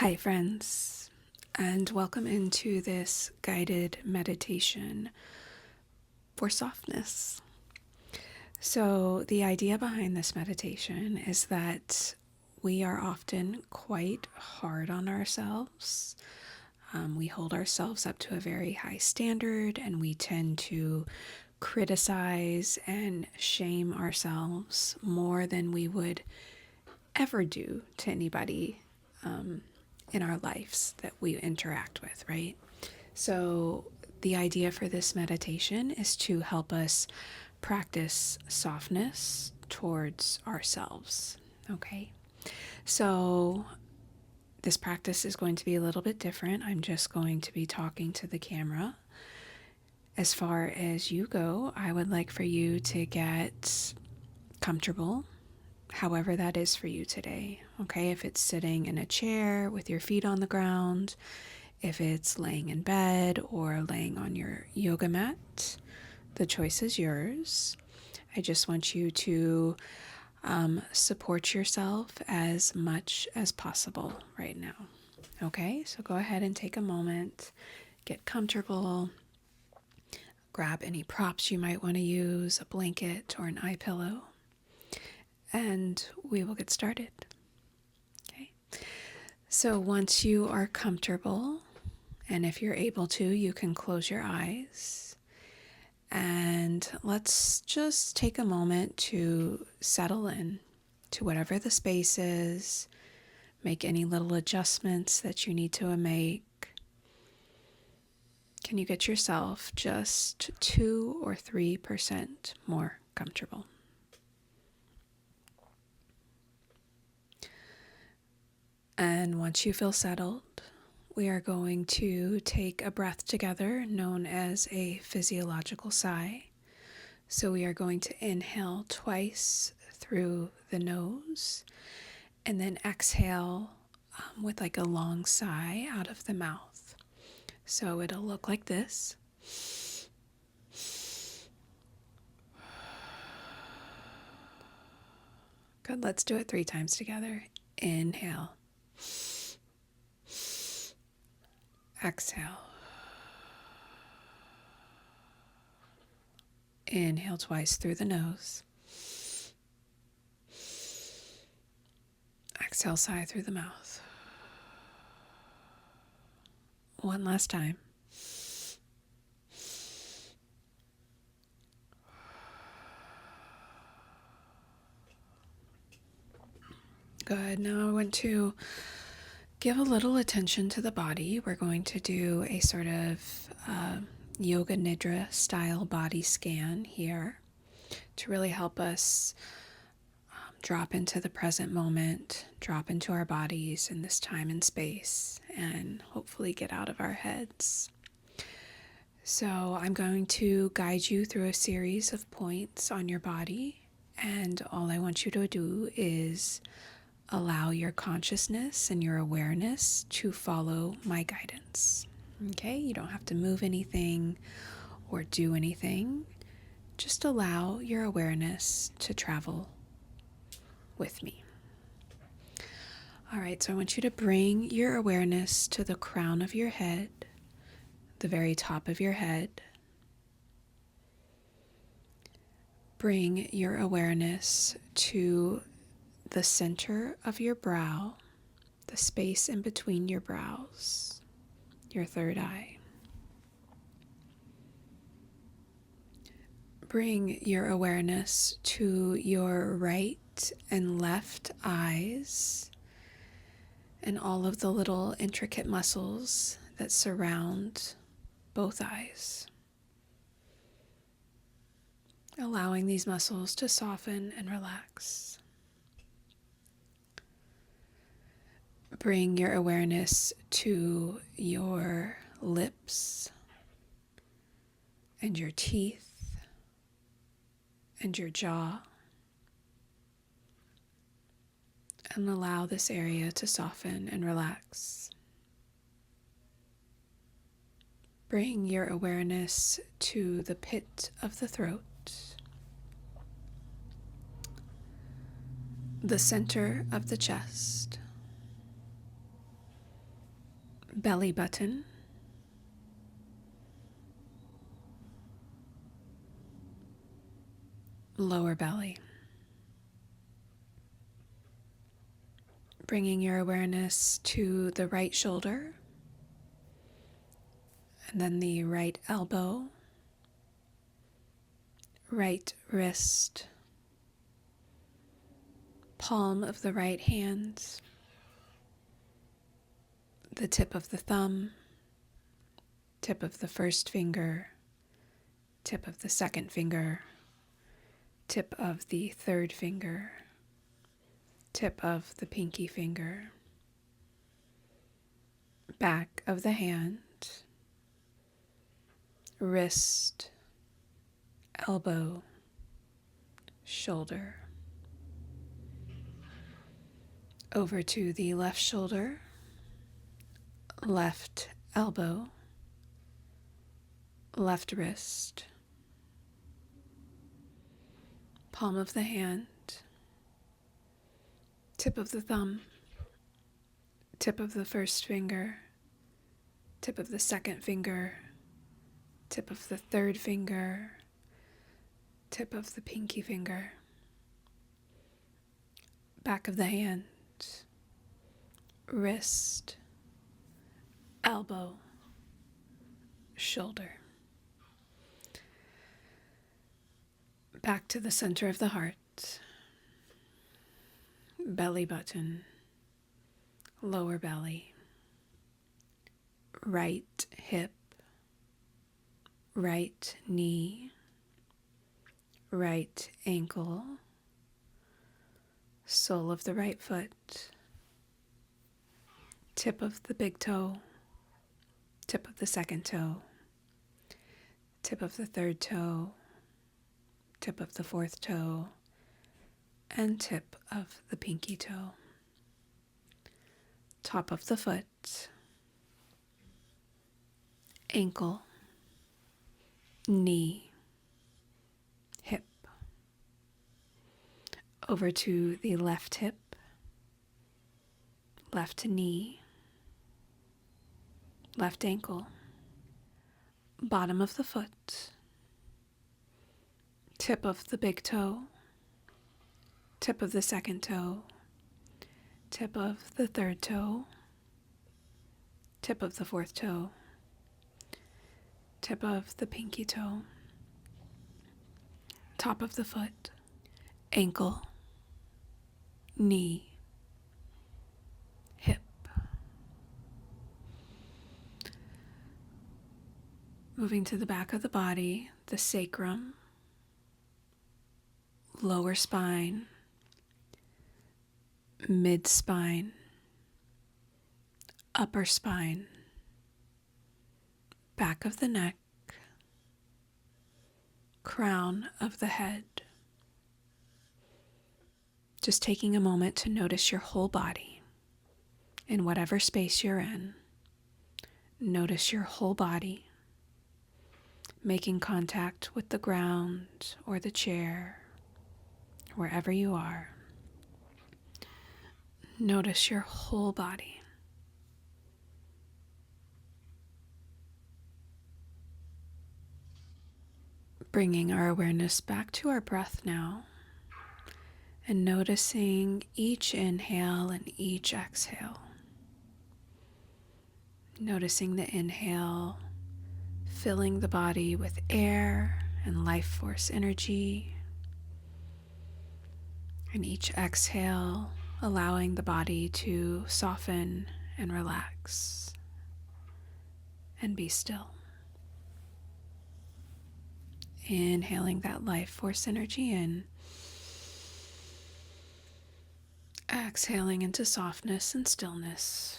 Hi, friends, and welcome into this guided meditation for softness. So, the idea behind this meditation is that we are often quite hard on ourselves. We hold ourselves up to a very high standard, and we tend to criticize and shame ourselves more than we would ever do to anybody in our lives that we interact with, right? So, the idea for this meditation is to help us practice softness towards ourselves. Okay, so this practice is going to be a little bit different. I'm just going to be talking to the camera. As far as you go, I would like for you to get comfortable, however that is for you today. Okay, if it's sitting in a chair with your feet on the ground, if it's laying in bed or laying on your yoga mat, the choice is yours. I just want you to support yourself as much as possible right now. Okay, so go ahead and take a moment, get comfortable, grab any props you might want to use, a blanket or an eye pillow, and we will get started. Okay, so once you are comfortable, and if you're able to, you can close your eyes. And let's just take a moment to settle in to whatever the space is, make any little adjustments that you need to make. Can you get yourself just 2 or 3% more comfortable? And once you feel settled, we are going to take a breath together known as a physiological sigh. So we are going to inhale twice through the nose and then exhale with like a long sigh out of the mouth. So it'll look like this. Good, let's do it 3 times together. Inhale. Exhale. Inhale twice through the nose. Exhale, sigh through the mouth. One last time. Good. Now I want to give a little attention to the body. We're going to do a sort of Yoga Nidra style body scan here to really help us drop into the present moment, drop into our bodies in this time and space, and hopefully get out of our heads. So I'm going to guide you through a series of points on your body, and all I want you to do is allow your consciousness and your awareness to follow my guidance. Okay, you don't have to move anything or do anything. Just allow your awareness to travel with me. All right, so I want you to bring your awareness to the crown of your head, the very top of your head. Bring your awareness to the center of your brow, the space in between your brows, your third eye. Bring your awareness to your right and left eyes and all of the little intricate muscles that surround both eyes. Allowing these muscles to soften and relax. Bring your awareness to your lips and your teeth and your jaw, and allow this area to soften and relax. Bring your awareness to the pit of the throat, the center of the chest, belly button, lower belly. Bringing your awareness to the right shoulder, and then the right elbow, right wrist, palm of the right hand, the tip of the thumb, tip of the first finger, tip of the second finger, tip of the third finger, tip of the pinky finger, back of the hand, wrist, elbow, shoulder. Over to the left shoulder, left elbow, left wrist, palm of the hand, tip of the thumb, tip of the first finger, tip of the second finger, tip of the third finger, tip of the pinky finger, back of the hand, wrist, elbow, shoulder. Back to the center of the heart, belly button, lower belly, right hip, right knee, right ankle, sole of the right foot, tip of the big toe, tip of the second toe, tip of the third toe, tip of the fourth toe, and tip of the pinky toe. Top of the foot, ankle, knee, hip. Over to the left hip, left knee, left ankle, bottom of the foot, tip of the big toe, tip of the second toe, tip of the third toe, tip of the fourth toe, tip of the pinky toe, top of the foot, ankle, knee, hip. Moving to the back of the body, the sacrum, lower spine, mid-spine, upper spine, back of the neck, crown of the head. Just taking a moment to notice your whole body in whatever space you're in. Notice your whole body, making contact with the ground or the chair, wherever you are. Notice your whole body. Bringing our awareness back to our breath now, and noticing each inhale and each exhale. Noticing the inhale, filling the body with air and life force energy, and each exhale, allowing the body to soften and relax and be still. Inhaling that life force energy in, exhaling into softness and stillness.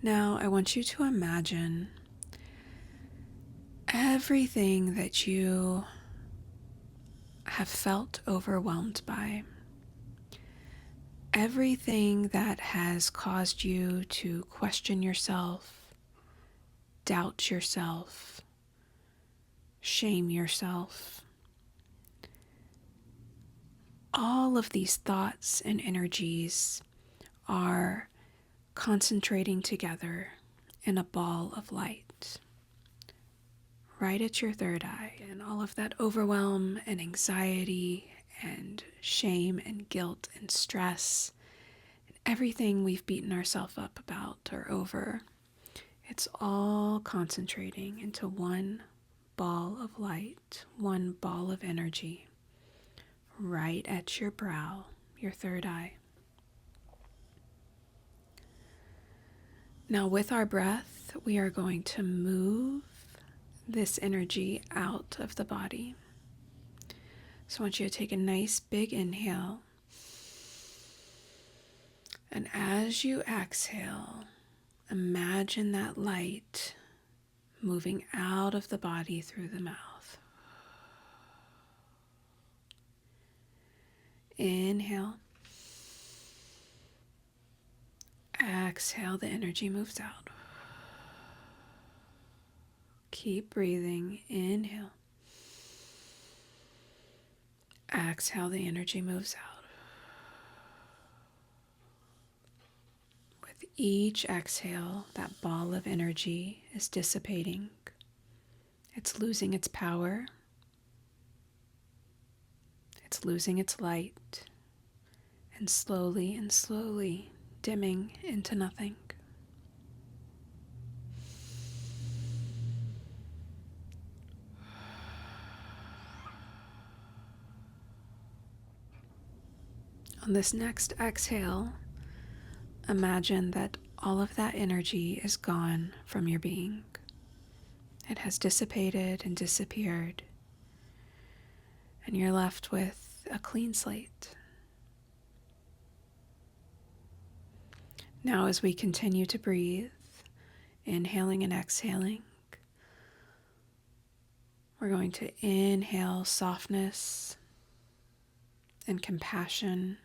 Now I want you to imagine everything that you have felt overwhelmed by. Everything that has caused you to question yourself, doubt yourself, shame yourself. All of these thoughts and energies are concentrating together in a ball of light right at your third eye. And all of that overwhelm and anxiety and shame and guilt and stress and everything we've beaten ourselves up about or over, it's all concentrating into one ball of light, one ball of energy right at your brow, your third eye. Now with our breath, we are going to move this energy out of the body. So I want you to take a nice big inhale. And as you exhale, imagine that light moving out of the body through the mouth. Inhale. Exhale, the energy moves out. Keep breathing. Inhale. Exhale, the energy moves out. With each exhale, that ball of energy is dissipating. It's losing its power. It's losing its light. And slowly dimming into nothing. On this next exhale, imagine that all of that energy is gone from your being. It has dissipated and disappeared, and you're left with a clean slate. Now, as we continue to breathe, inhaling and exhaling, we're going to inhale softness and compassion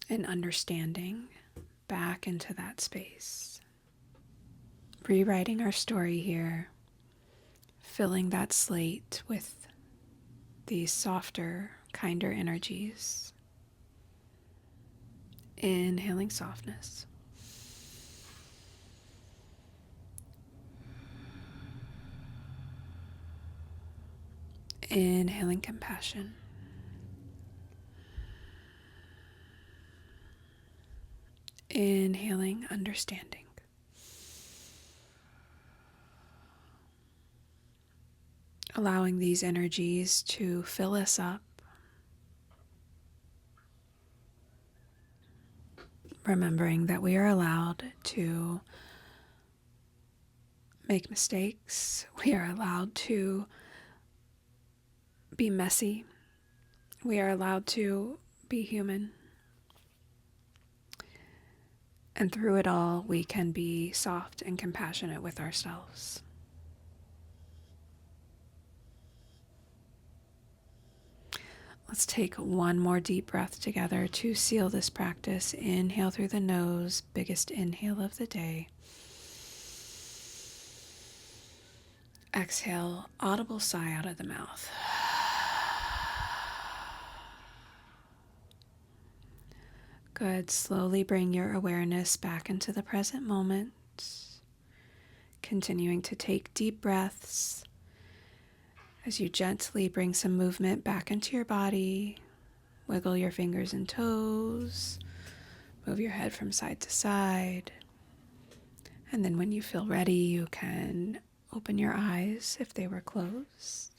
and understanding back into that space. Rewriting our story here, filling that slate with these softer, kinder energies. Inhaling softness. Inhaling compassion. Inhaling understanding. Allowing these energies to fill us up. Remembering that we are allowed to make mistakes. We are allowed to be messy. We are allowed to be human. And through it all, we can be soft and compassionate with ourselves. Let's take one more deep breath together to seal this practice. Inhale through the nose, biggest inhale of the day. Exhale, audible sigh out of the mouth. Good. Slowly bring your awareness back into the present moment. Continuing to take deep breaths as you gently bring some movement back into your body. Wiggle your fingers and toes. Move your head from side to side. And then when you feel ready, you can open your eyes if they were closed.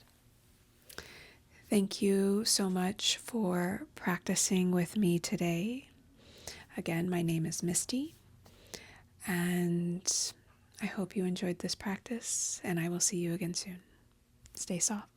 Thank you so much for practicing with me today. Again, my name is Misty, and I hope you enjoyed this practice, and I will see you again soon. Stay soft.